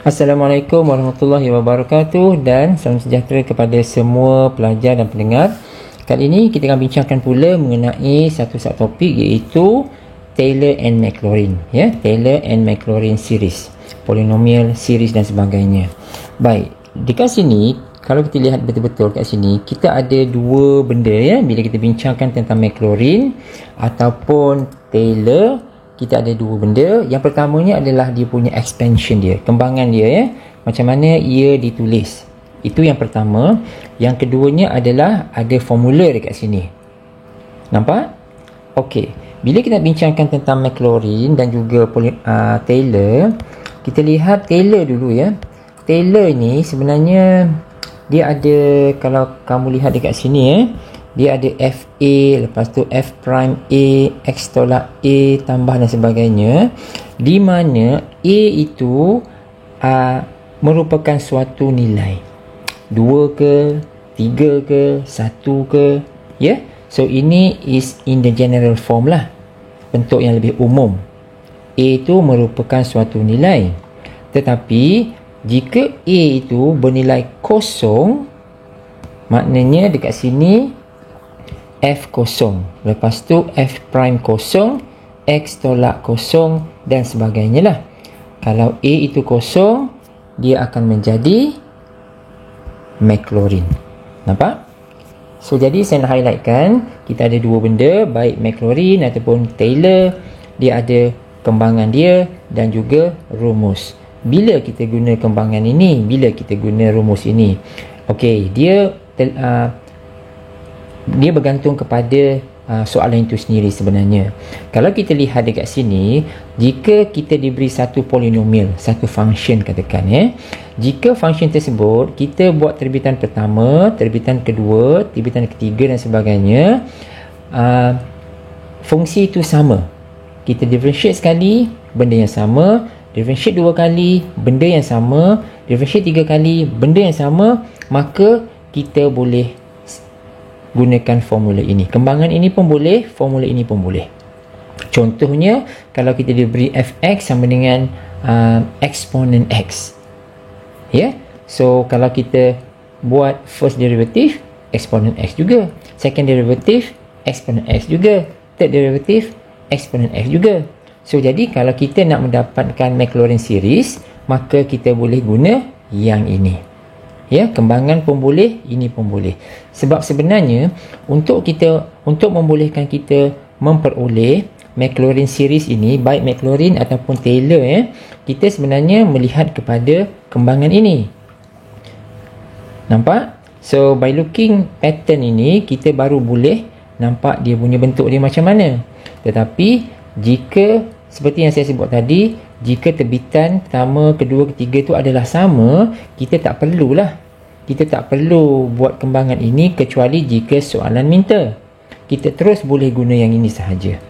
Assalamualaikum warahmatullahi wabarakatuh dan salam sejahtera kepada semua pelajar dan pendengar. Kali ini kita akan bincangkan pula mengenai satu topik iaitu Taylor and Maclaurin, Taylor and Maclaurin series, polynomial series dan sebagainya. Baik, dekat sini kalau kita lihat betul-betul kat sini, kita ada dua benda bila kita bincangkan tentang Maclaurin ataupun Taylor. Kita ada dua benda. Yang pertamanya adalah dia punya expansion dia, kembangan dia, macam mana ia ditulis. Itu yang pertama. Yang keduanya adalah ada formula dekat sini. Nampak? Okey. Bila kita bincangkan tentang Maclaurin dan juga Taylor, kita lihat Taylor dulu Taylor ni sebenarnya dia ada, kalau kamu lihat dekat sini dia ada FA, lepas tu F prime A, X tolak A, tambah dan sebagainya, di mana A itu merupakan suatu nilai 2 ke, 3 ke, 1 ke, so ini is in the general form lah, bentuk yang lebih umum. A itu merupakan suatu nilai, tetapi jika A itu bernilai kosong, maknanya dekat sini F kosong, lepas tu F prime kosong, X tolak kosong dan sebagainya lah. Kalau A itu kosong, dia akan menjadi Maclaurin. Nampak? So jadi saya nak highlightkan, kita ada dua benda, baik Maclaurin ataupun Taylor, dia ada kembangan dia dan juga rumus. Bila kita guna kembangan ini, bila kita guna rumus ini, okey, dia bergantung kepada soalan itu sendiri sebenarnya. Kalau kita lihat dekat sini, jika kita diberi satu polinomial, satu function katakan, jika function tersebut kita buat terbitan pertama, terbitan kedua, terbitan ketiga dan sebagainya, fungsi itu sama. Kita differentiate sekali, benda yang sama, differentiate dua kali, benda yang sama, differentiate tiga kali, benda yang sama, maka kita boleh gunakan formula ini. Kembangan ini pun boleh, formula ini pun boleh. Contohnya, kalau kita diberi fx sama dengan eksponen x, so kalau kita buat first derivative, eksponen x juga, second derivative, eksponen x juga, third derivative, eksponen x juga. So jadi kalau kita nak mendapatkan Maclaurin series, maka kita boleh guna yang ini. Kembangan pun boleh, ini pun boleh. Sebab sebenarnya untuk membolehkan kita memperoleh Maclaurin series ini, baik Maclaurin ataupun Taylor, kita sebenarnya melihat kepada kembangan ini. Nampak? So by looking pattern ini, kita baru boleh nampak dia punya bentuk dia macam mana. Tetapi jika seperti yang saya sebut tadi, jika terbitan pertama, kedua, ketiga itu adalah sama, kita tak perlu buat kembangan ini kecuali jika soalan minta. Kita terus boleh guna yang ini sahaja.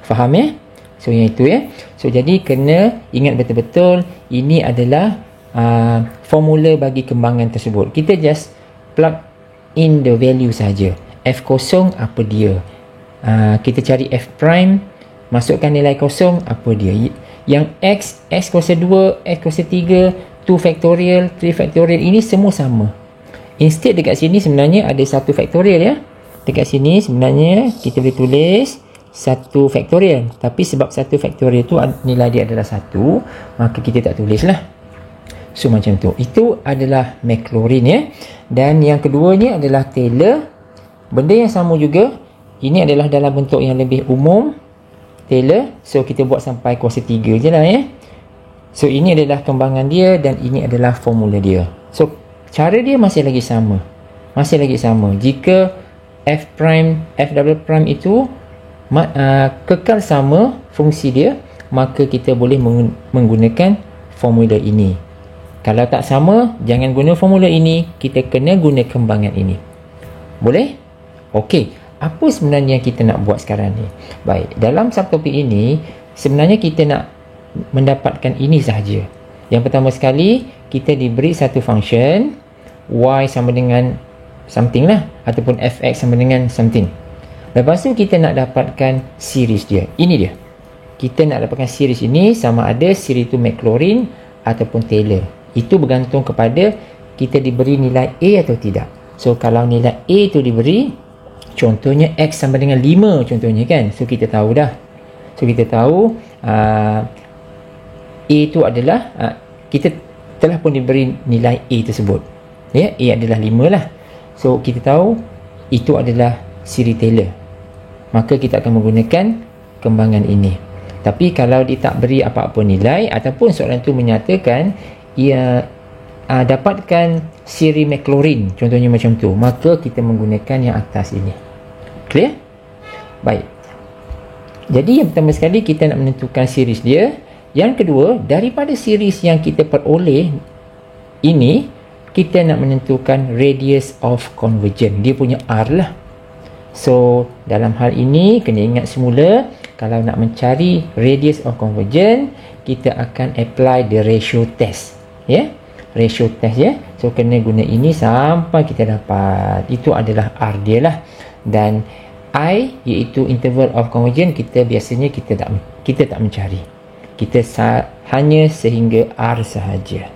Faham So yang itu So jadi kena ingat betul-betul, ini adalah formula bagi kembangan tersebut. Kita just plug in the value sahaja. F kosong apa dia? Kita cari F prime, masukkan nilai kosong apa dia. Yang x kuasa 2, x kuasa 3, 2 factorial, 3 factorial, ini semua sama. Instead dekat sini sebenarnya ada 1 factorial Dekat sini sebenarnya kita boleh tulis 1 factorial, tapi sebab 1 factorial tu nilai dia adalah 1, maka kita tak tulis lah. So macam tu. Itu adalah Maclaurin Dan yang keduanya adalah Taylor. Benda yang sama juga. Ini adalah dalam bentuk yang lebih umum, Taylor. So kita buat sampai kuasa 3 je lah So ini adalah kembangan dia dan ini adalah formula dia. So cara dia masih lagi sama. Jika F prime, F double prime itu kekal sama fungsi dia, maka kita boleh menggunakan formula ini. Kalau tak sama, jangan guna formula ini, kita kena guna kembangan ini. Boleh? Okey. Apa sebenarnya yang kita nak buat sekarang ni? Baik, dalam subtopik ini sebenarnya kita nak mendapatkan ini sahaja. Yang pertama sekali, kita diberi satu function y sama dengan something lah, ataupun fx sama dengan something. Lepas tu kita nak dapatkan series dia. Ini dia. Kita nak dapatkan series ini, sama ada series itu Maclaurin ataupun Taylor. Itu bergantung kepada kita diberi nilai A atau tidak. So kalau nilai A itu diberi, contohnya X sama dengan 5 contohnya kan. So kita tahu dah. So kita tahu A itu adalah kita telah pun diberi nilai A tersebut. Ya, A adalah 5 lah. So kita tahu itu adalah siri Taylor. Maka kita akan menggunakan kembangan ini. Tapi kalau dia tak beri apa-apa nilai ataupun soalan tu menyatakan ia dapatkan siri Maclaurin, contohnya macam tu, maka kita menggunakan yang atas ini. Clear? Baik. Jadi yang pertama sekali kita nak menentukan series dia. Yang kedua, daripada series yang kita peroleh ini, kita nak menentukan radius of convergence. Dia punya R lah. So dalam hal ini kena ingat semula, kalau nak mencari radius of convergence, kita akan apply the ratio test. Ya, ratio test ya. So kena guna ini sampai kita dapat. Itu adalah R dia lah. Dan I iaitu interval of convergence, kita biasanya kita tak mencari. Kita hanya sehingga R sahaja.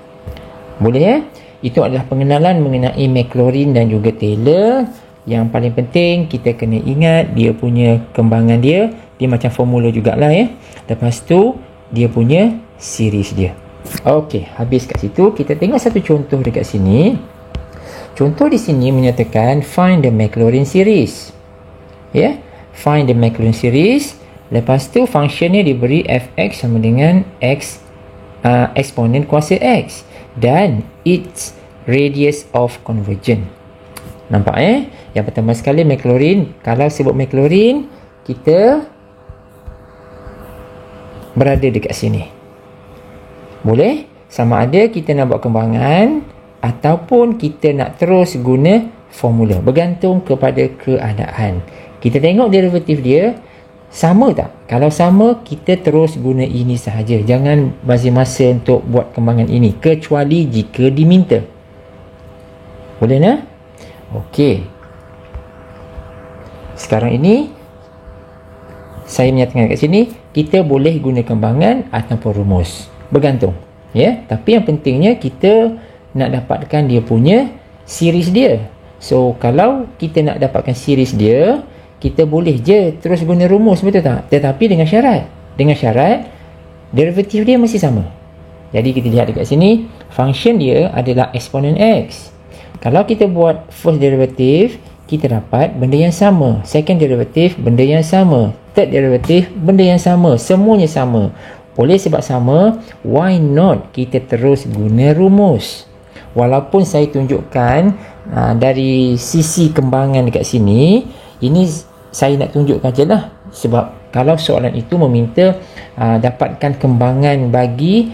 Boleh ya? Itu adalah pengenalan mengenai Maclaurin dan juga Taylor. Yang paling penting kita kena ingat dia punya kembangan dia. Dia macam formula jugalah ya. Lepas tu dia punya series dia. Okey, habis kat situ. Kita tengok satu contoh dekat sini. Contoh di sini menyatakan find the Maclaurin series. Ya, find the Maclaurin series. Lepas tu functionnya diberi fx sama dengan x eksponen kuasa x dan its radius of convergence. Nampak Yang pertama sekali Maclaurin. Kalau sebut Maclaurin, kita berada dekat sini. Boleh? Sama ada kita nak buat kembangan ataupun kita nak terus guna formula. Bergantung kepada keadaan. Kita tengok derivatif dia sama tak? Kalau sama, kita terus guna ini sahaja. Jangan bazir masa untuk buat kembangan ini, kecuali jika diminta. Boleh tak? Okey. Sekarang ini saya menyatakan kat sini kita boleh guna kembangan ataupun rumus. Bergantung. Ya, tapi yang pentingnya kita nak dapatkan dia punya series dia. So kalau kita nak dapatkan series dia, kita boleh je terus guna rumus, betul tak? Tetapi dengan syarat. Dengan syarat derivatif dia masih sama. Jadi kita lihat dekat sini, function dia adalah eksponen x. Kalau kita buat first derivative, kita dapat benda yang sama. Second derivative, benda yang sama. Third derivative, benda yang sama. Semuanya sama. Oleh sebab sama, why not kita terus guna rumus? Walaupun saya tunjukkan dari sisi kembangan dekat sini, ini saya nak tunjukkan je lah. Sebab kalau soalan itu meminta dapatkan kembangan bagi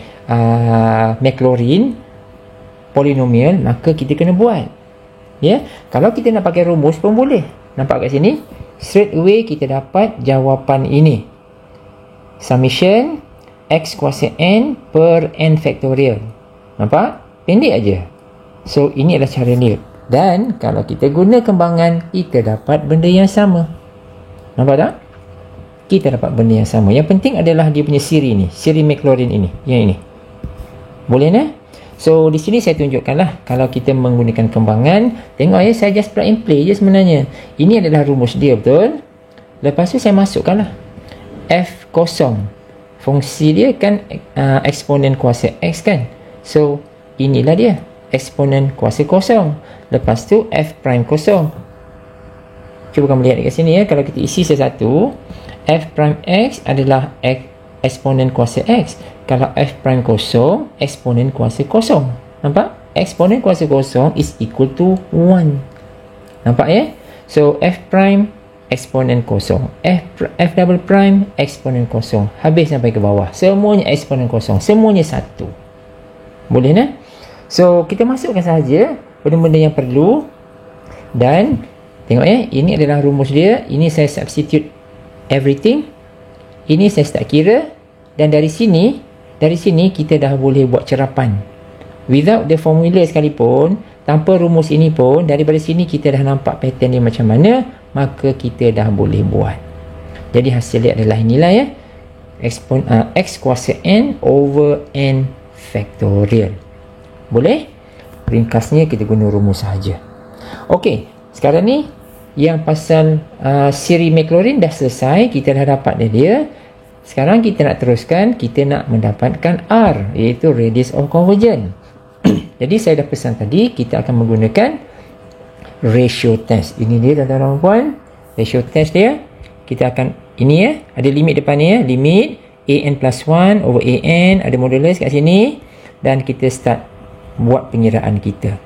Maclaurin polinomial, maka kita kena buat. Ya, kalau kita nak pakai rumus pun boleh. Nampak kat sini? Straight away kita dapat jawapan ini. Summation x kuasa n per n factorial. Nampak? Pendek aja. So ini adalah cara dia. Dan kalau kita guna kembangan, kita dapat benda yang sama. Nampak tak? Kita dapat benda yang sama. Yang penting adalah dia punya siri ni, siri Maclaurin ini, yang ini. Boleh tak? So di sini saya tunjukkanlah kalau kita menggunakan kembangan. Tengok ya, saya just plug and play je sebenarnya. Ini adalah rumus dia, betul? Lepas tu saya masukkanlah f kosong. Fungsi dia kan eksponen kuasa x kan. So inilah dia, eksponen kuasa kosong. Lepas tu f prime kosong. Cuba kamu lihat dekat sini ya. Kalau kita isi sesuatu, f prime x adalah eksponen kuasa x. Kalau f prime kosong, eksponen kuasa kosong. Nampak? Eksponen kuasa kosong is equal to 1. Nampak ya? So f prime eksponen kosong, f double prime eksponen kosong. Habis sampai ke bawah, semuanya eksponen kosong, semuanya satu. Boleh tak? So kita masukkan sahaja benda-benda yang perlu. Dan tengok ya, ini adalah rumus dia. Ini saya substitute everything. Ini saya start kira. Dan dari sini kita dah boleh buat cerapan. Without the formula sekalipun, tanpa rumus ini pun, daripada sini kita dah nampak pattern dia macam mana, maka kita dah boleh buat. Jadi hasil dia adalah inilah ya, x kuasa n over n faktorial. Boleh? Ringkasnya kita guna rumus sahaja. Okey, sekarang ni yang pasal siri Maclaurin dah selesai, kita dah dapat dia. Sekarang kita nak teruskan, kita nak mendapatkan R, iaitu radius of convergence. Jadi saya dah pesan tadi, kita akan menggunakan ratio test. Ini dia tuan-tuan dan puan, ratio test dia. Kita akan, ini ya, ada limit depan ni ya, limit an plus 1 over an, ada modulus kat sini, dan kita start buat pengiraan kita.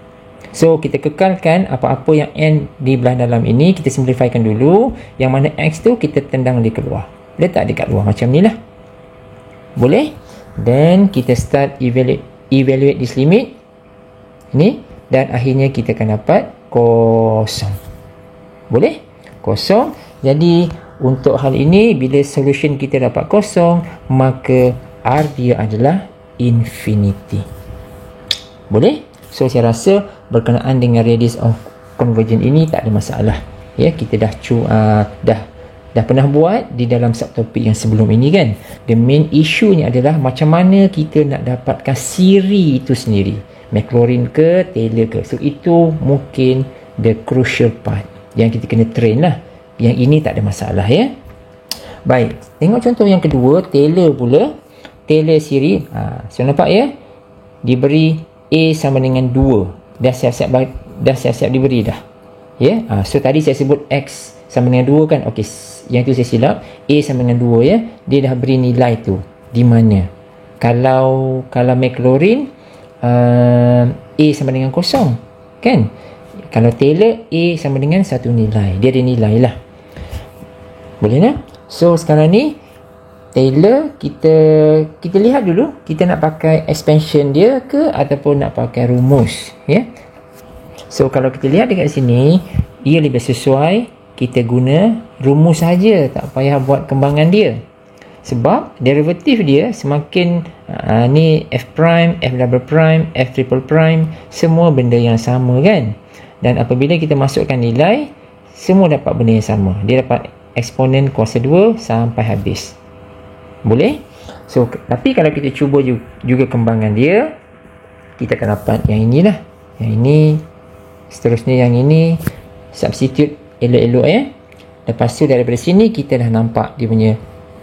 So kita kekalkan apa-apa yang n di belah dalam ini, kita simplifykan dulu. Yang mana x tu kita tendang dia keluar, letak dekat luar macam ni lah. Boleh? Then kita start evaluate this limit ni, dan akhirnya kita akan dapat kosong. Boleh? Kosong. Jadi untuk hal ini, bila solution kita dapat kosong, maka R dia adalah infinity. Boleh? So saya rasa berkenaan dengan radius of convergence ini tak ada masalah. Ya, kita dah pernah buat di dalam subtopik yang sebelum ini kan. The main issue ni adalah macam mana kita nak dapatkan siri itu sendiri. Maclaurin ke, Taylor ke. So itu mungkin the crucial part yang kita kena train lah. Yang ini tak ada masalah ya. Baik, tengok contoh yang kedua, Taylor pula. Taylor siri. So nampak ya, diberi A sama dengan 2. Dah siap-siap diberi dah. Ya. So tadi saya sebut X sama dengan 2 kan. Okey, yang tu saya silap. A sama dengan 2 ya. Dia dah beri nilai tu di mana. Kalau Maclaurin A sama dengan 0 kan. Kalau Taylor A sama dengan satu nilai. Dia ada nilai lah. Boleh tak? So sekarang ni Taylor kita lihat dulu, kita nak pakai expansion dia ke ataupun nak pakai rumus ya. So kalau kita lihat dekat sini, dia lebih sesuai kita guna rumus saja, tak payah buat kembangan dia. Sebab derivatif dia semakin ni f prime, f double prime, f triple prime, semua benda yang sama kan. Dan apabila kita masukkan nilai, semua dapat benda yang sama. Dia dapat eksponen kuasa 2 sampai habis. Boleh? So, tapi kalau kita cuba juga kembangan dia, kita akan dapat yang inilah. Yang ini, seterusnya yang ini, substitute elok-elok ya. Lepas tu daripada sini, kita dah nampak dia punya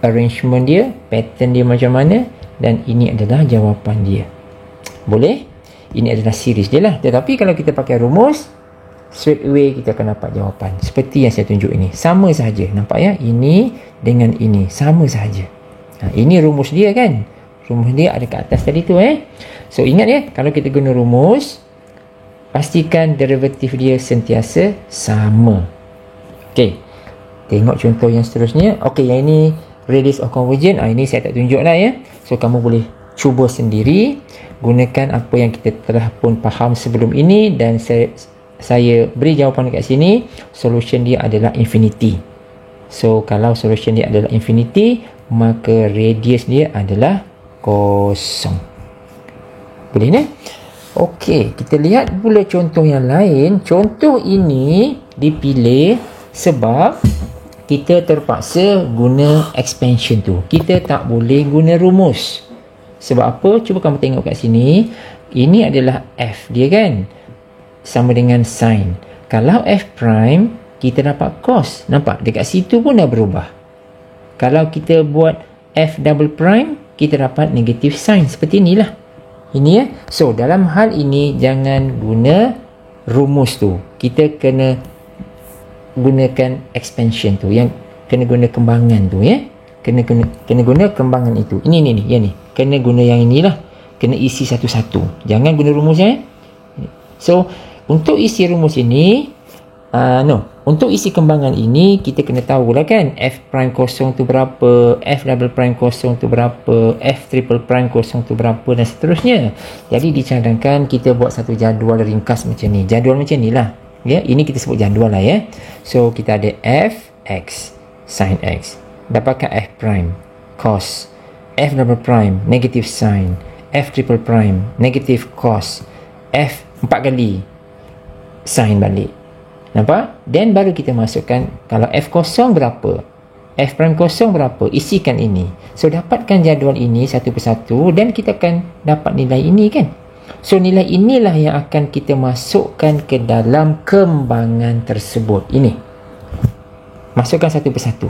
arrangement dia, pattern dia macam mana, dan ini adalah jawapan dia. Boleh? Ini adalah series dia lah. Tetapi kalau kita pakai rumus, straight away kita akan dapat jawapan. Seperti yang saya tunjuk ini. Sama sahaja. Nampak ya? Ini dengan ini. Sama sahaja. Ini rumus dia kan. Rumus dia ada kat atas tadi tu So ingat ya, kalau kita guna rumus, pastikan derivatif dia sentiasa sama. Okey, tengok contoh yang seterusnya. Okey, yang ini radius of convergence. Ini saya tak tunjuk lah ya. So kamu boleh cuba sendiri, gunakan apa yang kita telah pun faham sebelum ini, dan saya beri jawapan dekat sini. Solution dia adalah infinity. So kalau solution dia adalah infinity, maka radius dia adalah kosong. Boleh ni? Okey, kita lihat pula contoh yang lain. Contoh ini dipilih sebab kita terpaksa guna expansion tu. Kita tak boleh guna rumus. Sebab apa? Cuba kamu tengok kat sini. Ini adalah f dia kan, sama dengan sin. Kalau f prime, kita dapat cos. Nampak? Dekat situ pun dah berubah. Kalau kita buat f double prime, kita dapat negatif sin. Seperti inilah. Ini ya. So, dalam hal ini, jangan guna rumus tu. Kita kena gunakan expansion tu. Yang kena guna kembangan tu ya. Kena guna kembangan itu. Ini yang ni. Kena guna yang inilah. Kena isi satu-satu. Jangan guna rumusnya. So, untuk isi rumus ini, untuk isi kembangan ini, kita kena tahulah kan, f prime kosong tu berapa, f double prime kosong tu berapa, f triple prime kosong tu berapa, dan seterusnya. Jadi dicadangkan kita buat satu jadual ringkas macam ni. Jadual macam ni lah ya. Ini kita sebut jadual lah ya. So kita ada f x sin x, dapatkan f prime cos, f double prime negative sin, f triple prime negative cos, f 4 kali sin balik. Nampak? Dan baru kita masukkan kalau f kosong berapa. F prime kosong berapa? Isikan ini. So dapatkan jadual ini satu persatu dan kita akan dapat nilai ini kan. So nilai inilah yang akan kita masukkan ke dalam kembangan tersebut. Ini. Masukkan satu persatu.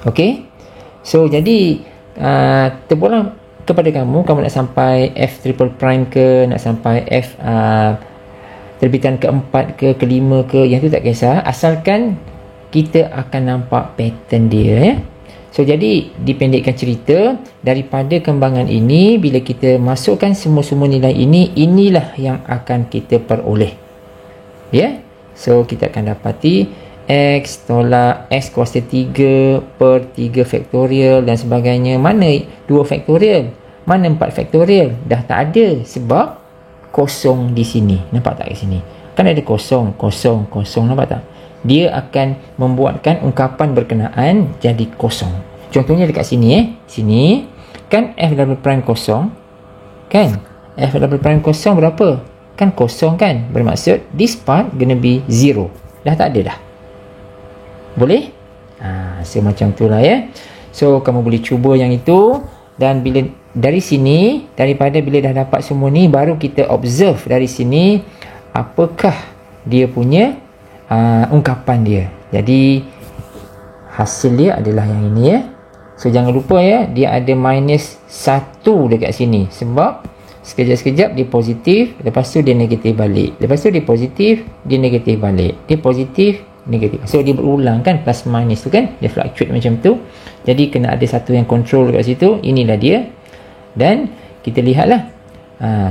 Okey. So jadi terpulang kepada kamu nak sampai F triple prime ke, nak sampai F terbitan keempat ke, kelima ke, yang tu tak kisah, asalkan kita akan nampak pattern dia ya. So jadi dipendekkan cerita, daripada kembangan ini bila kita masukkan semua-semua nilai ini, inilah yang akan kita peroleh ya. So kita akan dapati X tolak X kuasa 3 per 3 faktorial dan sebagainya. Mana 2 faktorial? Mana 4 faktorial? Dah tak ada sebab kosong di sini. Nampak tak kat sini? Kan ada kosong, kosong, kosong. Nampak tak? Dia akan membuatkan ungkapan berkenaan jadi kosong. Contohnya dekat sini Sini kan F double prime kosong. Kan? F double prime kosong berapa? Kan kosong kan? Bermaksud this part gonna be 0. Dah tak ada dah. Boleh? So macam tu lah ya. So kamu boleh cuba yang itu. Dan bila dari sini, daripada bila dah dapat semua ni, baru kita observe dari sini apakah dia punya ungkapan dia. Jadi hasil dia adalah yang ini ya. So jangan lupa ya, dia ada minus 1 dekat sini. Sebab sekejap-sekejap dia positif, lepas tu dia negatif balik. Lepas tu dia positif, dia negatif balik. Dia positif, negatif. So dia berulang kan, plus minus tu kan, dia fluctuate macam tu. Jadi kena ada satu yang control kat situ. Inilah dia. Dan kita lihatlah.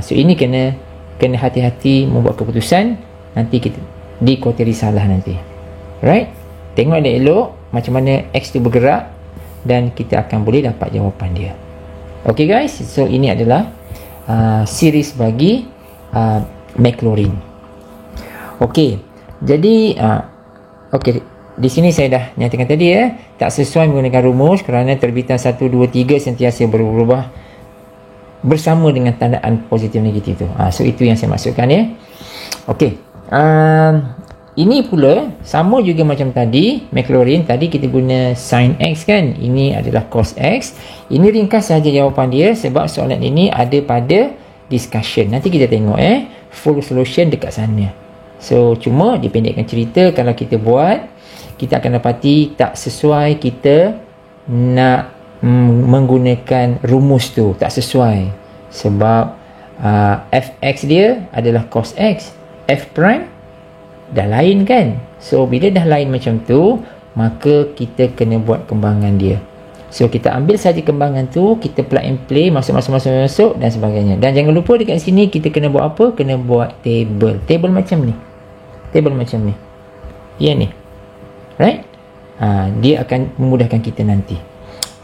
So ini kena hati-hati membuat keputusan. Nanti kita dikuatiri salah nanti. Right? Tengok elok macam mana X tu bergerak dan kita akan boleh dapat jawapan dia. Okay guys, so ini adalah series bagi Maclaurin. Okay, jadi okay, di sini saya dah nyatakan tadi ya, tak sesuai menggunakan rumus kerana terbitan 1, 2, 3 sentiasa berubah bersama dengan tandaan positif negatif tu. So itu yang saya maksudkan ya. Okey. Ini pula sama juga macam tadi, Maclaurin tadi kita guna sin X kan. Ini adalah cos X. Ini ringkas saja jawapan dia sebab soalan ini ada pada discussion. Nanti kita tengok full solution dekat sana. So cuma dipendekkan cerita, kalau kita buat, kita akan dapati tak sesuai kita nak menggunakan rumus tu, tak sesuai sebab fx dia adalah cos x, f prime dah lain kan. So bila dah lain macam tu, maka kita kena buat kembangan dia. So kita ambil saja kembangan tu, kita plug and play, masuk dan sebagainya. Dan jangan lupa dekat sini kita kena buat apa? Kena buat table macam ni, ya ni, right? Dia akan memudahkan kita nanti.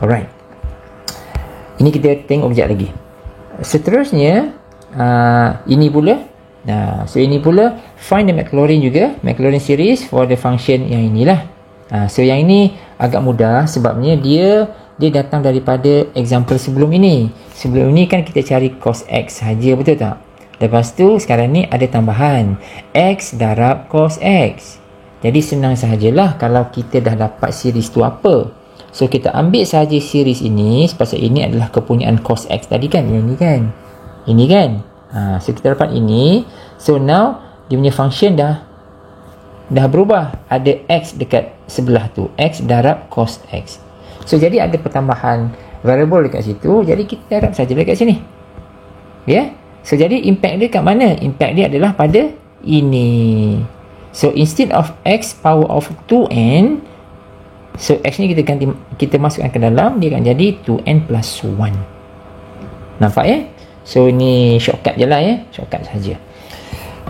Alright. Ini kita tengok sekejap lagi. Seterusnya ini pula. So ini pula find the Maclaurin juga, Maclaurin series for the function yang inilah. So yang ini agak mudah sebabnya dia datang daripada example sebelum ini. Sebelum ini kan kita cari cos X saja, betul tak? Lepas tu sekarang ni ada tambahan X darab cos X. Jadi senang sahajalah kalau kita dah dapat series tu apa. So kita ambil saja series ini, pasal ini adalah kepunyaan cos X tadi kan. Ini kan. So kita dapat ini. So now dia punya function dah berubah. Ada X dekat sebelah tu, X darab cos X. So jadi ada pertambahan variable dekat situ. Jadi kita darab saja dekat sini. Ya. So jadi impact dia kat mana? Impact dia adalah pada ini. So instead of X power of 2n, so X ni kita masukkan ke dalam, dia akan jadi 2n plus 1. Nampak ya? So ini shortcut je lah ya. Shortcut saja.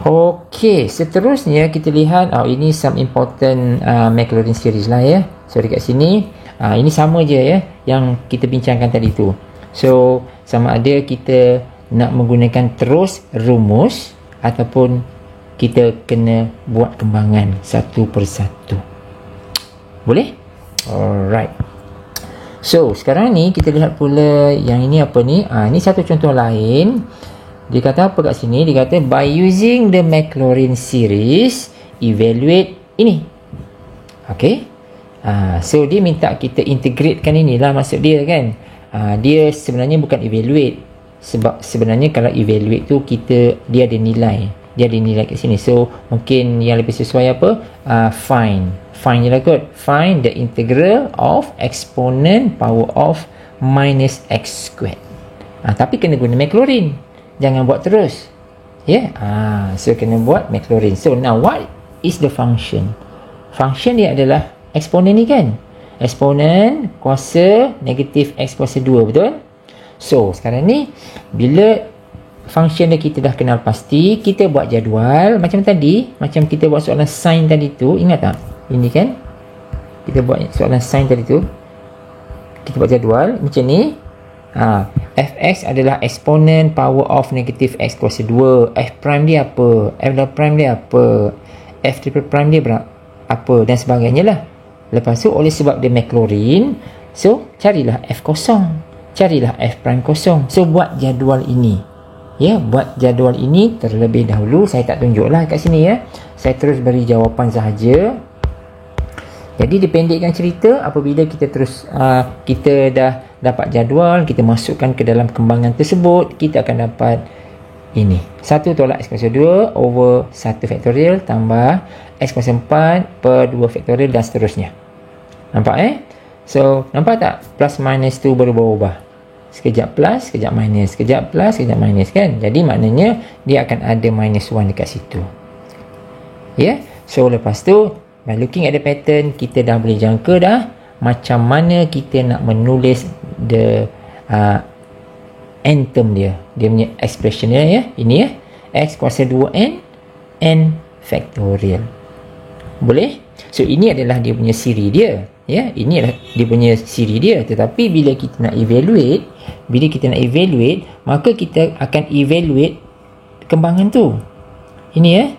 Okey, seterusnya kita lihat ini some important Maclaurin series lah ya. So dekat sini ini sama je ya yang kita bincangkan tadi tu. So sama ada kita nak menggunakan terus rumus ataupun kita kena buat kembangan satu persatu. Boleh? Alright. So sekarang ni kita lihat pula yang ini apa ni. Ini satu contoh lain. Dia kata apa kat sini? Dia kata by using the Maclaurin series, evaluate ini. Okay. So dia minta kita integratekan inilah maksud dia kan. Dia sebenarnya bukan evaluate, sebab sebenarnya kalau evaluate tu dia ada nilai kat sini. So mungkin yang lebih sesuai apa, find je lah kot. Find the integral of exponent power of minus x squared. Tapi kena guna Maclaurin, jangan buat terus, so kena buat Maclaurin. So now what is the function? Function dia adalah eksponen ni kan, eksponen kuasa negatif x kuasa 2, betul? So sekarang ni bila function dia kita dah kenal pasti, kita buat jadual macam tadi, macam kita buat soalan sin tadi tu, ingat tak? Ini kan kita buat soalan sin tadi tu, kita buat jadual macam ni. Fx adalah eksponen power of negatif x kuasa 2. F prime dia apa, f double prime dia apa, f triple prime dia apa, dan sebagainya lah. Lepas tu oleh sebab dia Maclaurin, so carilah f kosong, carilah f prime kosong. So buat jadual ini, buat jadual ini terlebih dahulu. Saya tak tunjuklah kat sini, saya terus beri jawapan sahaja. Jadi dipendekkan cerita, apabila kita terus kita dah dapat jadual, kita masukkan ke dalam kembangan tersebut, kita akan dapat ini, 1 tolak x kuasa 2 over 1 faktorial tambah x kuasa 4 per 2 faktorial dan seterusnya. Nampak So nampak tak, plus minus tu berubah-ubah, sekejap plus, sekejap minus, sekejap plus, sekejap minus kan. Jadi maknanya dia akan ada minus 1 dekat situ. So lepas tu, by looking at the pattern, kita dah boleh jangka dah macam mana kita nak menulis the n term dia punya expression dia, ini x kuasa 2n n factorial. Boleh? So ini adalah dia punya siri dia, ini adalah dia punya siri dia. Tetapi bila kita nak evaluate, maka kita akan evaluate kembangan tu, ini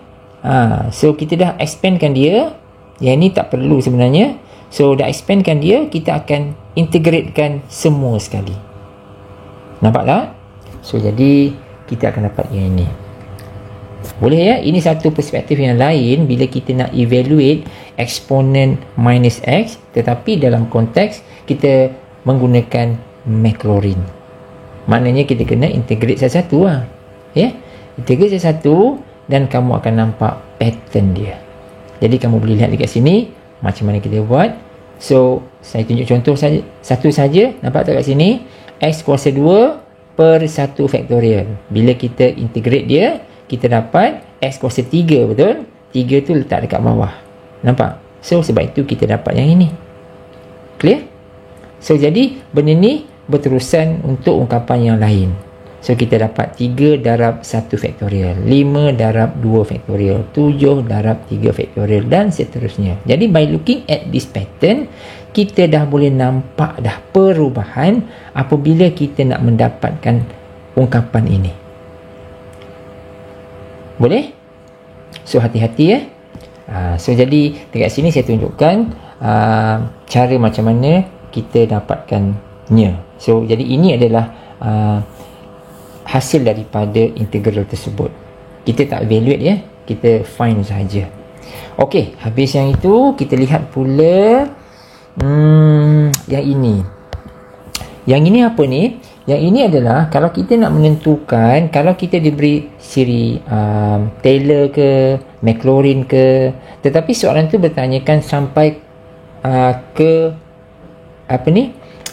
so kita dah expandkan dia. Yang ni tak perlu sebenarnya. So dah expandkan dia, kita akan integratekan semua sekali. Nampak tak? So jadi kita akan dapat yang ini. Boleh Ini satu perspektif yang lain bila kita nak evaluate eksponen minus x, tetapi dalam konteks kita menggunakan Maclaurin. Maknanya kita kena integrate satu-satu integrate satu-satu, dan kamu akan nampak pattern dia. Jadi kamu boleh lihat dekat sini macam mana kita buat. So saya tunjuk contoh saja, satu saja. Nampak tak kat sini, x kuasa 2 per 1 faktorial. Bila kita integrate dia, kita dapat x kuasa 3, betul? 3 tu letak dekat bawah. Nampak? So sebab itu kita dapat yang ini. Clear? So jadi benda ni berterusan untuk ungkapan yang lain. So kita dapat 3 darab 1 faktorial, 5 darab 2 faktorial, 7 darab 3 faktorial, dan seterusnya. Jadi by looking at this pattern, kita dah boleh nampak dah perubahan apabila kita nak mendapatkan ungkapan ini. Boleh? So hati-hati So jadi dekat sini saya tunjukkan cara macam mana kita dapatkannya. So jadi ini adalah hasil daripada integral tersebut. Kita tak evaluate kita find saja. Okey, habis yang itu kita lihat pula yang ini. Yang ini apa ni? Yang ini adalah kalau kita nak menentukan, kalau kita diberi siri Taylor ke Maclaurin ke, tetapi soalan tu bertanyakan sampai ke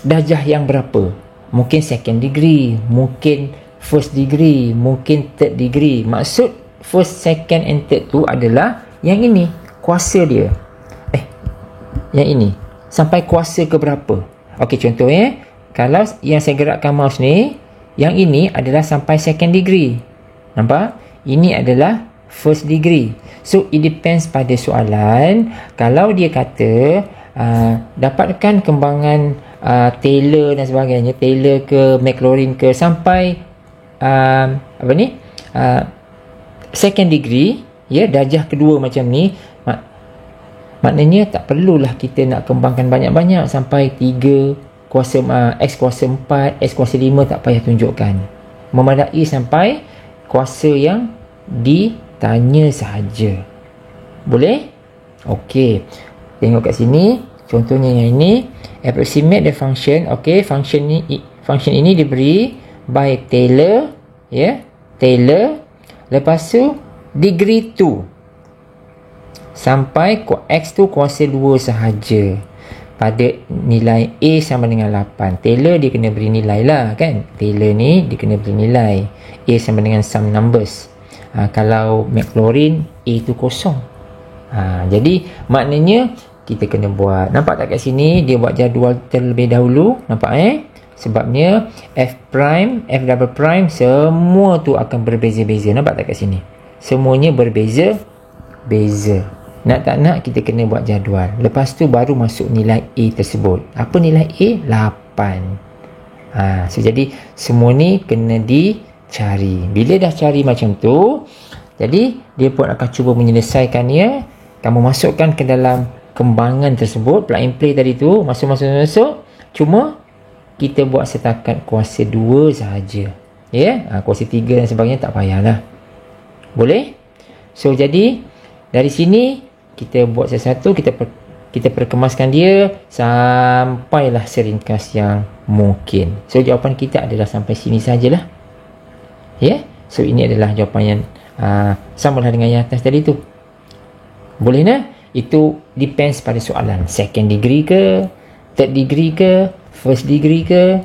darjah yang berapa? Mungkin second degree, mungkin first degree, mungkin third degree. Maksud first, second and third tu adalah yang ini, kuasa dia. Yang ini sampai kuasa ke berapa? Okey, contohnya kalau yang saya gerakkan mouse ni, yang ini adalah sampai second degree. Nampak? Ini adalah first degree. So it depends pada soalan. Kalau dia kata dapatkan kembangan Taylor dan sebagainya, Taylor ke Maclaurin ke sampai second degree, darjah kedua macam ni, maknanya tak perlulah kita nak kembangkan banyak-banyak sampai 3 kuasa x kuasa 4, x kuasa 5, tak payah tunjukkan. Memadai sampai kuasa yang ditanya sahaja. Boleh? Okey. Tengok kat sini, Contohnya yang ini, approximate the function. Okey, function ini diberi by Taylor, ya. Taylor. Lepas tu degree 2 sampai x tu kuasa 2 sahaja pada nilai A sama dengan 8. Taylor dia kena beri nilai lah kan. Taylor ni dia kena beri nilai A sama dengan some numbers. Kalau Maclaurin A tu kosong. Jadi maknanya kita kena buat, nampak tak kat sini dia buat jadual terlebih dahulu, nampak sebabnya F double prime semua tu akan berbeza-beza, nampak tak kat sini semuanya berbeza-beza. Nak tak nak kita kena buat jadual, lepas tu baru masuk nilai A tersebut. Apa nilai A? 8. So jadi semua ni kena dicari. Bila dah cari macam tu, jadi dia pun akan cuba menyelesaikannya. Kamu masukkan ke dalam kembangan tersebut, plug and play tadi tu, masuk. Cuma kita buat setakat kuasa 2 sahaja. Kuasa 3 dan sebagainya tak payahlah. Boleh? So jadi dari sini kita buat sesuatu, kita perkemaskan dia sampailah seringkas yang mungkin. So jawapan kita adalah sampai sini sajalah. So ini adalah jawapan yang samalah dengan yang atas tadi tu. Boleh nak? Itu depends pada soalan. Second degree ke, third degree ke, first degree ke.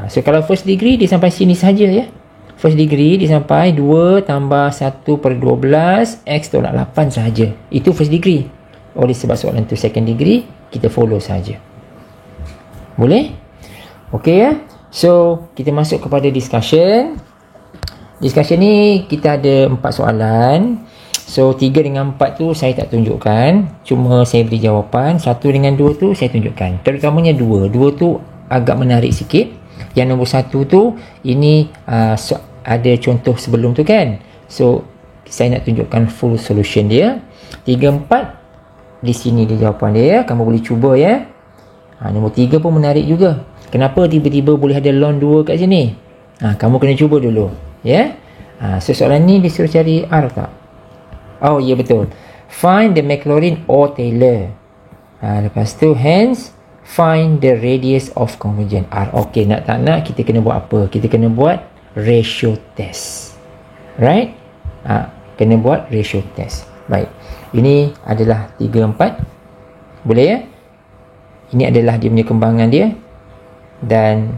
So kalau first degree dia sampai sini saja ya. First degree dia sampai 2 tambah 1/12 x tolak 8 sahaja. Itu first degree. Oleh sebab soalan tu second degree, kita follow saja. Boleh? Okey ya. So kita masuk kepada discussion. Discussion ni kita ada 4 soalan. So 3 dengan 4 tu saya tak tunjukkan, cuma saya beri jawapan. 1 dengan 2 tu saya tunjukkan. Terutamanya 2 tu agak menarik sikit. Yang nombor 1 tu ini ada contoh sebelum tu kan. So saya nak tunjukkan full solution dia. 3, 4 di sini dia jawapan dia. Kamu boleh cuba ya. Nombor 3 pun menarik juga. Kenapa tiba-tiba boleh ada ln 2 kat sini? Kamu kena cuba dulu ya. So soalan ni disuruh cari R tak? Oh ya, betul. Find the Maclaurin or Taylor. Lepas tu hence find the radius of convergence R. Okey, nak tak nak kita kena buat apa? Kita kena buat ratio test. Right? Kena buat ratio test. Baik. Ini adalah 3, 4. Boleh ya? Ini adalah dia punya kembangan dia. Dan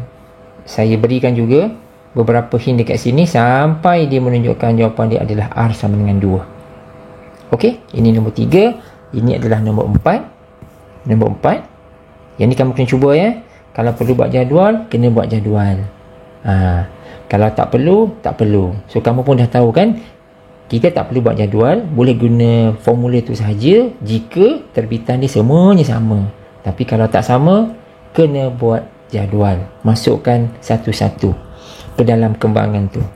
saya berikan juga beberapa hint dekat sini sampai dia menunjukkan jawapan dia adalah R sama dengan 2. Okey, ini nombor 3. Ini adalah nombor 4. Nombor 4. Yang ni kamu kena cuba ya. Kalau perlu buat jadual, kena buat jadual. Kalau tak perlu, tak perlu. So kamu pun dah tahu kan, kita tak perlu buat jadual, boleh guna formula tu sahaja jika terbitan dia semuanya sama. Tapi kalau tak sama, kena buat jadual. Masukkan satu-satu ke dalam kembangan tu.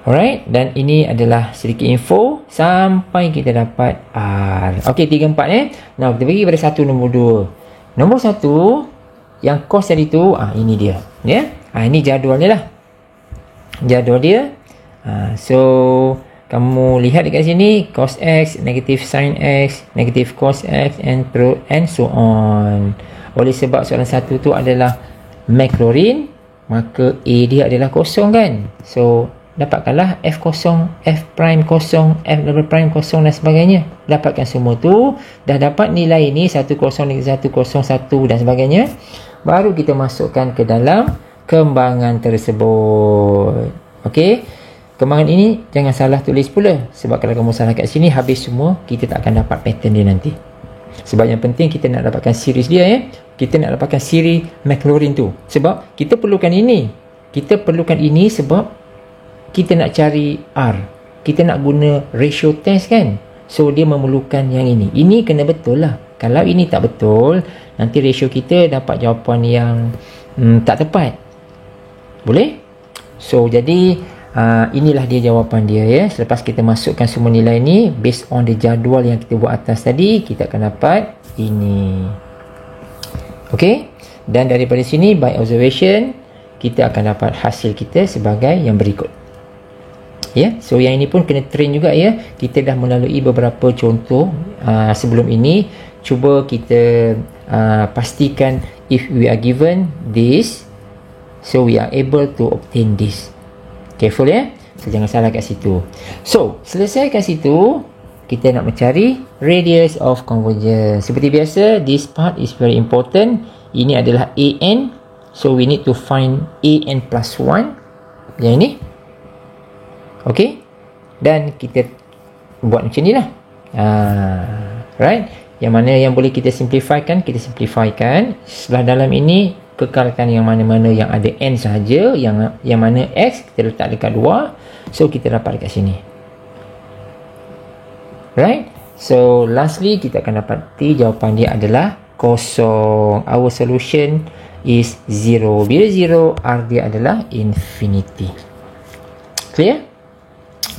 Alright, dan ini adalah sedikit info sampai kita dapat R. Okey, 3, 4 Now kita pergi pada 1, nombor 2. Nombor 1 yang cos tadi tu, ini dia ya. Ini jadual dia lah. Jadual dia. So kamu lihat dekat sini, cos x, negative sin x, negative cos x and so on. Oleh sebab soalan 1 tu adalah Maclaurin, maka A dia adalah kosong kan. So dapatkanlah F kosong, F prime kosong, F double prime kosong dan sebagainya. Dapatkan semua tu. Dah dapat nilai ini 10, 101 dan sebagainya. Baru kita masukkan ke dalam kembangan tersebut. Okey. Kembangan ini jangan salah tulis pula. Sebab kalau kamu salah kat sini, habis semua. Kita tak akan dapat pattern dia nanti. Sebab yang penting kita nak dapatkan series dia ya. Kita nak dapatkan siri Maclaurin tu. Sebab kita perlukan ini. Kita perlukan ini sebab kita nak cari R. Kita nak guna ratio test kan. So dia memerlukan yang ini. Ini kena betul lah. Kalau ini tak betul, nanti ratio kita dapat jawapan yang tak tepat. Boleh? So jadi inilah dia jawapan dia ya. Selepas kita masukkan semua nilai ni, based on the jadual yang kita buat atas tadi, kita akan dapat ini. Okay. Dan daripada sini, by observation, kita akan dapat hasil kita sebagai yang berikut. Ya, so yang ini pun kena train juga ya. Kita dah melalui beberapa contoh sebelum ini. Cuba kita pastikan if we are given this, so we are able to obtain this. Careful ya. So jangan salah kat situ. So selesai kat situ, kita nak mencari radius of convergence. Seperti biasa, this part is very important. Ini adalah AN. So we need to find AN plus 1. Yang ini. Okay. Dan kita buat macam ni lah. Right. Yang mana yang boleh kita simplifikan, kita simplifikan. Setelah dalam ini, kekalkan yang mana-mana yang ada N sahaja. Yang mana X kita letak dekat 2. So kita dapat dekat sini. Right. So lastly kita akan dapati jawapan dia adalah kosong. Our solution is 0. Bila 0, R dia adalah infinity. Clear?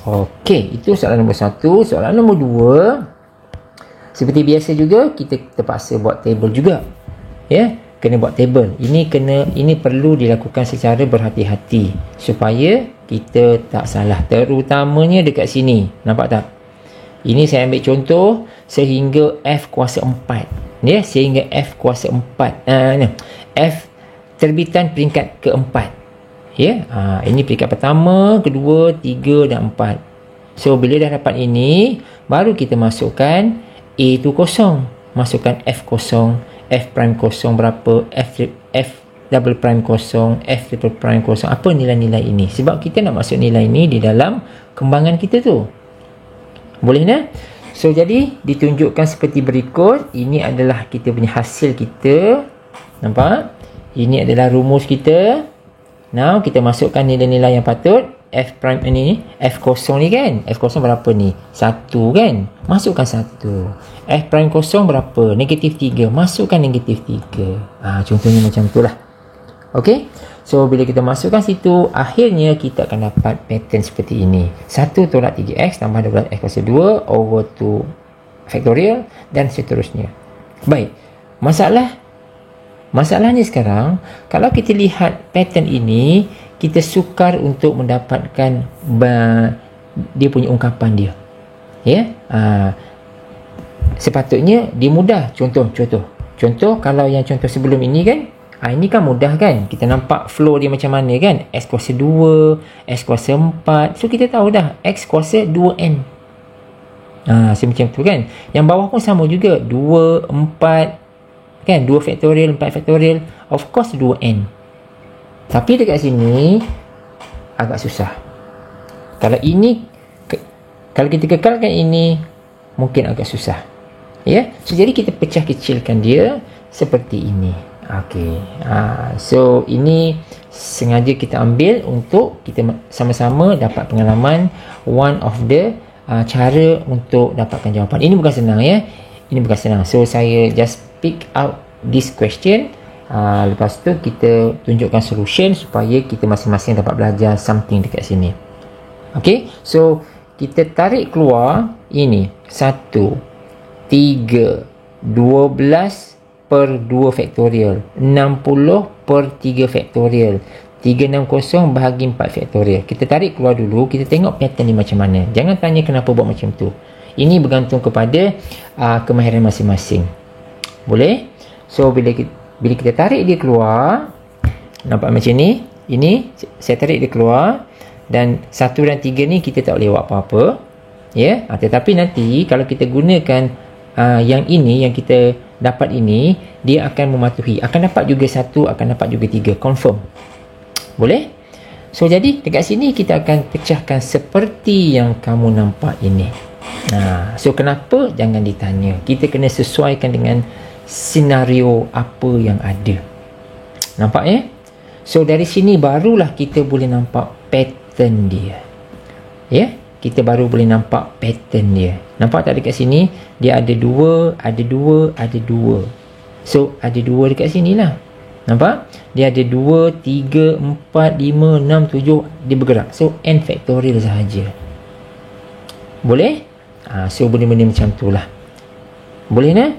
Okey, itu soalan nombor 1. Soalan nombor 2, seperti biasa juga kita terpaksa buat table juga. Ya, kena buat table. Ini perlu dilakukan secara berhati-hati supaya kita tak salah. Terutamanya dekat sini. Nampak tak? Ini saya ambil contoh sehingga F kuasa 4. Ya, sehingga F kuasa 4. F terbitan peringkat keempat. Ya, ini peringkat pertama, kedua, 3 dan 4. So bila dah dapat ini, baru kita masukkan A tu kosong. Masukkan F kosong, F prime kosong berapa, F double prime kosong, F triple prime kosong. Apa nilai-nilai ini? Sebab kita nak masuk nilai ini di dalam kembangan kita tu. Boleh tak? So jadi ditunjukkan seperti berikut. Ini adalah kita punya hasil kita. Nampak? Ini adalah rumus kita. Now kita masukkan nilai-nilai yang patut. F prime ni, F kosong ni kan? F kosong berapa ni? 1 kan? Masukkan 1. F prime kosong berapa? Negatif 3. Masukkan negatif 3. Contohnya macam tu lah. Okay? So bila kita masukkan situ, akhirnya kita akan dapat pattern seperti ini. 1 tolak 3x tambah 12x kuasa 2 over 2 factorial dan seterusnya. Baik. Masalahnya sekarang, kalau kita lihat pattern ini, kita sukar untuk mendapatkan dia punya ungkapan dia. Ya? Sepatutnya dia mudah. Contoh kalau yang contoh sebelum ini kan, ini kan mudah kan? Kita nampak flow dia macam mana kan? X kuasa 2, X kuasa 4. So kita tahu dah X kuasa 2N. Macam tu kan? Yang bawah pun sama juga. 2, 4 kan? 2 factorial, 4 factorial. Of course 2N. Tapi dekat sini agak susah. Kalau kita kekalkan ini, mungkin agak susah. Ya? So jadi kita pecah kecilkan dia seperti ini. Okey. So ini sengaja kita ambil untuk kita sama-sama dapat pengalaman one of the cara untuk dapatkan jawapan. Ini bukan senang ya. Ini bukan senang. So saya just pick out this question. Lepas tu kita tunjukkan solution supaya kita masing-masing dapat belajar something dekat sini. Okey. So kita tarik keluar ini 1 3 12 per 2 factorial, 60 per 3 factorial, 360 bahagi 4 factorial. Kita tarik keluar dulu, kita tengok pattern ni macam mana. Jangan tanya kenapa buat macam tu. Ini bergantung kepada kemahiran masing-masing. Boleh? So bila kita tarik dia keluar, nampak macam ni. Ini saya tarik dia keluar, dan 1 dan 3 ni kita tak boleh buat apa-apa. Ya, tetapi nanti kalau kita gunakan yang ini, yang kita dapat ini, dia akan mematuhi. Akan dapat juga 1, akan dapat juga 3. Confirm. Boleh? So jadi dekat sini kita akan pecahkan seperti yang kamu nampak ini. So kenapa? Jangan ditanya. Kita kena sesuaikan dengan senario apa yang ada. Nampak ya? So dari sini barulah kita boleh nampak pattern dia. Ya? Kita baru boleh nampak pattern dia. Nampak tak dekat sini? Dia ada 2, ada 2, ada 2. So, ada 2 dekat sini lah. Nampak? Dia ada 2, 3, 4, 5, 6, 7. Dia bergerak. So, n factorial sahaja. Boleh? So, benda-benda macam tu lah. Boleh tak?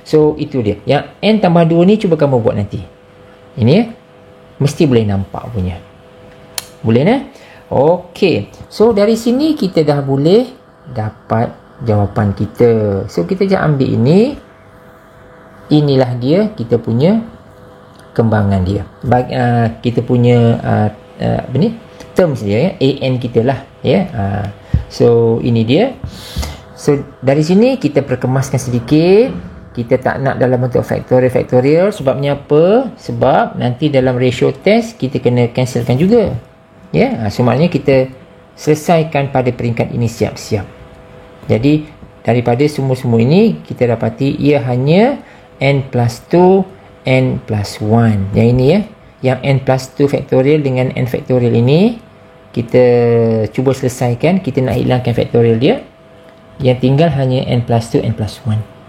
So, itu dia. Yang n tambah 2 ni, cuba kamu buat nanti. Ini ya. Mesti boleh nampak punya. Boleh tak? Okey. So, dari sini kita dah boleh dapat jawapan kita. So, kita je ambil ini. inilah dia kita punya kembangan dia. Kita punya apa ni, terms dia, an kita lah, so ini dia. So dari sini kita perkemaskan sedikit. Kita tak nak dalam bentuk factorial. Sebabnya apa? Sebab nanti dalam ratio test kita kena cancelkan juga. So maknanya kita selesaikan pada peringkat ini siap-siap. Jadi daripada semua-semua ini kita dapati ia hanya n plus 2, n plus 1. Yang ini yang n plus 2 factorial dengan n factorial ini kita cuba selesaikan. Kita nak hilangkan factorial dia. Yang tinggal hanya n plus 2, n plus 1.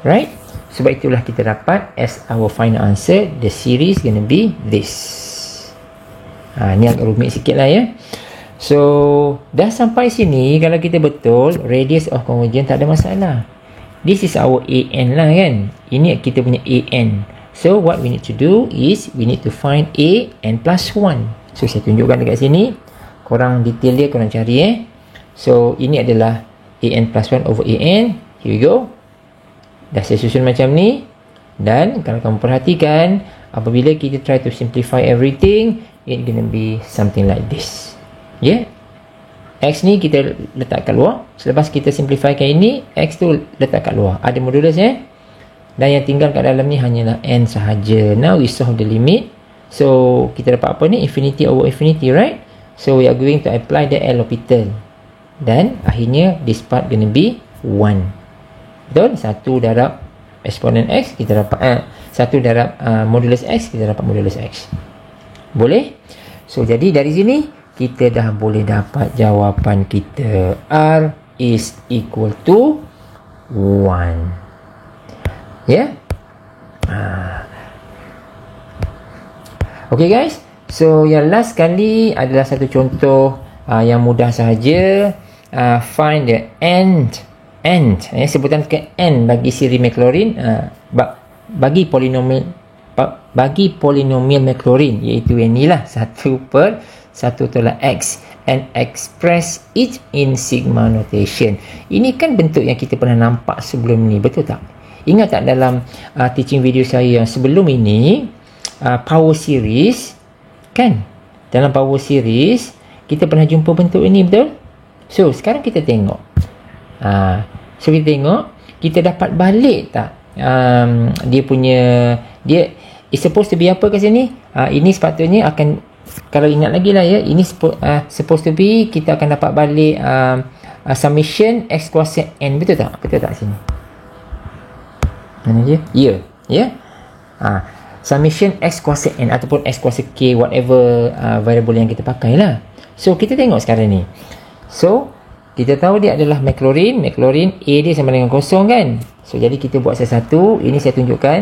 Right? Sebab itulah kita dapat as our final answer, the series gonna be this. Ni agak rumit sikit lah So dah sampai sini, kalau kita betul radius of convergence tak ada masalah. This is our an lah kan. Ini kita punya an. So what we need to do is we need to find an plus 1. So saya tunjukkan dekat sini. Korang detail dia korang cari So ini adalah an plus 1 over an. Here we go. Dah saya susun macam ni. Dan kalau kamu perhatikan, apabila kita try to simplify everything, it gonna be something like this. X ni kita letak kat luar. Selepas kita simplifikan ini, X tu letak kat luar. Ada modulus dan yang tinggal kat dalam ni hanyalah n sahaja. Now we solve the limit. So kita dapat apa ni? Infinity over infinity, right? So we are going to apply the L'Hopital. Dan akhirnya this part gonna be 1. Betul? 1 darab eksponen X kita dapat 1 darab modulus X kita dapat modulus X. Boleh? So jadi dari sini kita dah boleh dapat jawapan kita. R is equal to 1. Okay guys. So yang last kali adalah satu contoh yang mudah sahaja. Find the end. Sebutan ke n bagi siri Maclaurin bagi polinomial Maclaurin, iaitu yang inilah 1/1 tolak x, and express it in sigma notation. Ini kan bentuk yang kita pernah nampak sebelum ni, betul tak? Ingat tak dalam teaching video saya yang sebelum ini, power series kan? Dalam power series kita pernah jumpa bentuk ini, betul? So sekarang kita tengok. So kita tengok, kita dapat balik tak dia punya, dia is supposed to be apa kat sini? Ini sepatutnya akan, kalau ingat lagi lah ini supposed to be, kita akan dapat balik summation x kuasa n, betul tak? Betul tak sini? Mana dia? Summation x kuasa n ataupun x kuasa k, whatever variable yang kita pakai lah. So kita tengok sekarang ni. So kita tahu dia adalah Maclaurin. Maclaurin A dia sama dengan kosong kan. So jadi kita buat satu-satu. Ini saya tunjukkan.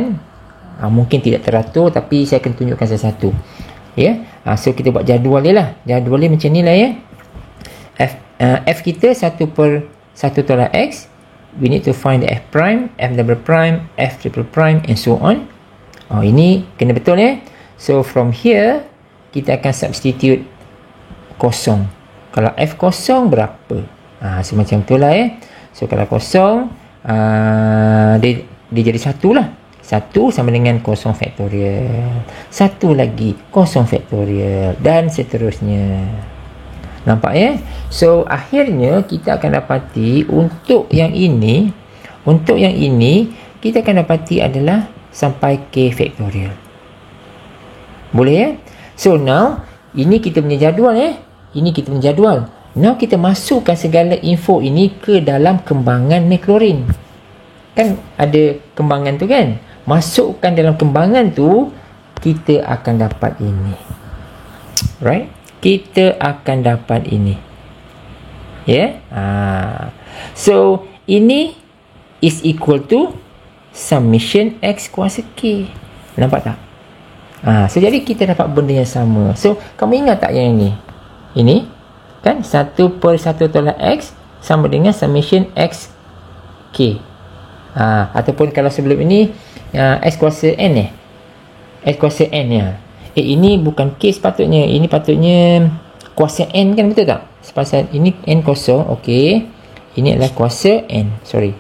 Mungkin tidak teratur, tapi saya akan tunjukkan satu-satu. So kita buat jadual dia lah. Jadual dia macam ni lah F kita 1/1 tolak X. We need to find the F prime, F double prime, F triple prime and so on. Ini kena betul So from here kita akan substitute kosong. Kalau F kosong berapa? Semacam itulah So kalau kosong dia jadi 1 lah. 1 sama dengan kosong faktorial. 1 lagi kosong faktorial dan seterusnya. Nampak So akhirnya kita akan dapati untuk yang ini kita akan dapati adalah sampai k faktorial. Boleh So now ini kita punya jadual Ini kita punya jadual. Now kita masukkan segala info ini ke dalam kembangan Maclaurin. Kan ada kembangan tu kan? Masukkan dalam kembangan tu, kita akan dapat ini. Right? Kita akan dapat ini. So ini is equal to summation x kuasa k. Nampak tak? So jadi kita dapat benda yang sama. So kamu ingat tak yang ini? Ini kan 1/1 tolak X sama dengan summation X K. Ataupun kalau sebelum ini X kuasa N X kuasa N ini bukan K sepatutnya. Ini patutnya kuasa N kan, betul tak? Sepasal ini N kosong. Okey. Ini adalah kuasa N. Sorry.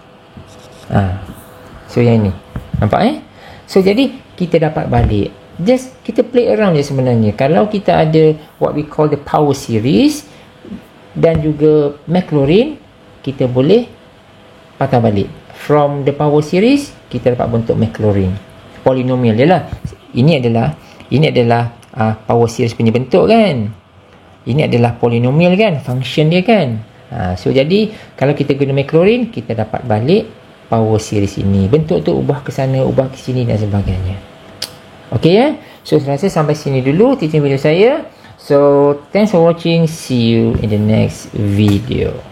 So yang ini. Nampak So jadi kita dapat balik. Just kita play around je sebenarnya. Kalau kita ada what we call the power series dan juga Maclaurin, kita boleh patah balik. From the power series, kita dapat bentuk Maclaurin. Polinomial je lah. Ini adalah power series punya bentuk kan. Ini adalah polinomial kan, function dia kan. So jadi kalau kita guna Maclaurin, kita dapat balik power series ini. Bentuk tu ubah ke sana, ubah ke sini dan sebagainya. Okay So saya rasa sampai sini dulu teaching video saya. So thanks for watching. See you in the next video.